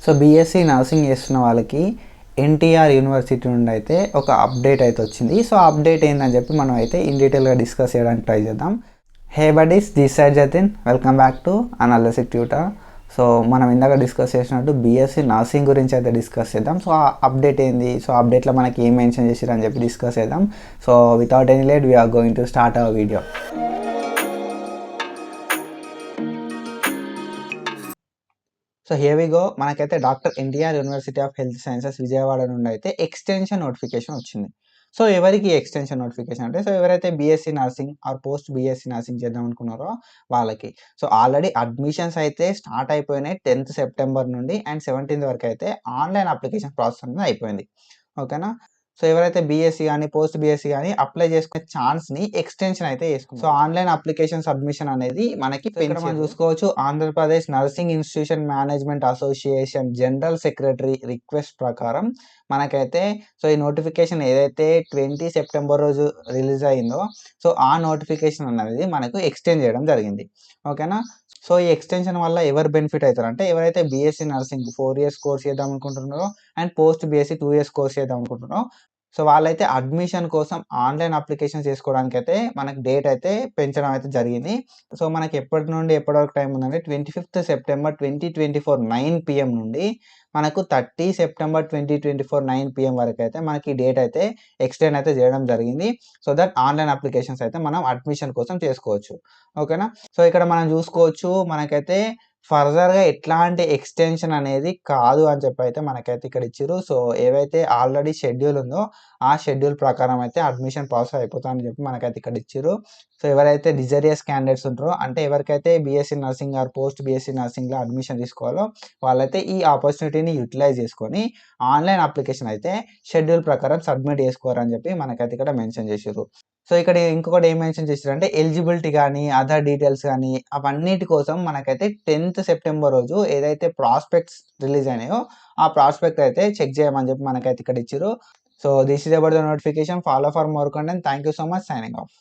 So BSc nursing చేస్తున్న వాళ్ళకి NTR university నుండి అయితే ఒక అప్డేట్ అయితే వచ్చింది. సో అప్డేట్ ఏందని చెప్పి మనం అయితే ఇన్ డీటెయిల్గా డిస్కస్ చేయడానికి ట్రై చేద్దాం. Hey buddies, this side Jatin, welcome back to analysis tutor. So మనం ఇందాక డిస్కస్ చేసినట్టు బీఎస్సీ నర్సింగ్ గురించి అయితే డిస్కస్ చేద్దాం. సో ఆ అప్డేట్ ఏంది, సో అప్డేట్లో మనకి ఏం మెన్షన్ చేసారు అని చెప్పి డిస్కస్ చేద్దాం. So without any late we're going to start our video. So here we go. మనకైతే doctor NTR university of health sciences Vijayawada నుండి అయితే ఎక్స్టెన్షన్ నోటిఫికేషన్ వచ్చింది. సో ఎవరికి ఎక్స్టెన్షన్ నోటిఫికేషన్ అంటే, సో ఎవరైతే BSc nursing or post BSc nursing చేద్దాం అనుకున్నారో వాళ్ళకి. సో ఆల్రెడీ అడ్మిషన్స్ అయితే స్టార్ట్ అయిపోయినాయి 10th సెప్టెంబర్ నుండి, అండ్ 17th వరకు అయితే ఆన్లైన్ అప్లికేషన్ ప్రాసెస్ అనేది అయిపోయింది. ఓకేనా. సో ఎవరైతే బీఎస్సీ కానీ పోస్ట్ బీఎస్సీ కానీ అప్లై చేసుకునే ఛాన్స్ని ఎక్స్టెన్షన్ అయితే చేసుకుంటాం. సో ఆన్లైన్ అప్లికేషన్ సబ్మిషన్ అనేది మనకి ఇక్కడ మనం చూసుకోవచ్చు. Andhra Pradesh nursing institution management association general secretary request ప్రకారం మనకైతే సో ఈ నోటిఫికేషన్ ఏదైతే 20 సెప్టెంబర్ రోజు రిలీజ్ అయిందో, సో ఆ నోటిఫికేషన్ అనేది మనకు ఎక్స్టెండ్ చేయడం జరిగింది. ఓకేనా. సో ఈ ఎక్స్టెన్షన్ వల్ల ఎవరు బెనిఫిట్ అవుతారు అంటే, ఎవరైతే బీఎస్సీ నర్సింగ్ 4 years కోర్స్ చేద్దాం అనుకుంటున్నారో and post BSc 2 years course చేద్దాం అనుకుంటున్నారో, సో వాళ్ళైతే అడ్మిషన్ కోసం ఆన్లైన్ అప్లికేషన్ చేసుకోవడానికి అయితే మనకి డేట్ అయితే పెంచడం అయితే జరిగింది. సో మనకి ఎప్పటి నుండి ఎప్పటి వరకు టైం ఉందంటే 25th సెప్టెంబర్ 2024 9 PM నుండి మనకు 30 సెప్టెంబర్ 2024 9 PM వరకు అయితే మనకి డేట్ అయితే ఎక్స్టెండ్ అయితే చేయడం జరిగింది. సో దట్ ఆన్లైన్ అప్లికేషన్స్ అయితే మనం అడ్మిషన్ కోసం చేసుకోవచ్చు. ఓకేనా. సో ఇక్కడ మనం చూసుకోవచ్చు, మనకైతే ఫర్దర్‌గా ఎట్లాంటి ఎక్స్టెన్షన్ అనేది కాదు అని చెప్పి అయితే మనకైతే ఇక్కడ ఇచ్చిర్రు. సో ఏవైతే ఆల్రెడీ షెడ్యూల్ ఉందో ఆ షెడ్యూల్ ప్రకారం అయితే అడ్మిషన్ ప్రాసెస్ అయిపోతుందని చెప్పి మనకైతే ఇక్కడ ఇచ్చిర్రు. సో ఎవరైతే డిజైరియస్ క్యాండిడేట్స్ ఉంటారో, అంటే ఎవరికైతే BSc nursing or post BSc నర్సింగ్‌లో అడ్మిషన్ తీసుకోవాలో వాళ్ళైతే ఈ ఆపర్చునిటీని యూటిలైజ్ చేసుకొని ఆన్లైన్ అప్లికేషన్ అయితే షెడ్యూల్ ప్రకారం సబ్మిట్ చేసుకోవాలని చెప్పి మనకైతే ఇక్కడ మెన్షన్ చేసిర్రు. సో ఇక్కడ ఇంకొకటి ఏం మెన్షన్ చేశారంటే, ఎలిజిబిలిటీ కానీ అదర్ డీటెయిల్స్ కానీ అవన్నిటి కోసం మనకైతే 10th సెప్టెంబర్ రోజు ఏదైతే ప్రాస్పెక్ట్స్ రిలీజ్ అయినాయో ఆ ప్రాస్పెక్ట్ అయితే చెక్ చేయమని చెప్పి మనకైతే ఇక్కడ ఇచ్చిర్రు. So this is about the notification. Follow for more content. Thank you so much. Signing off.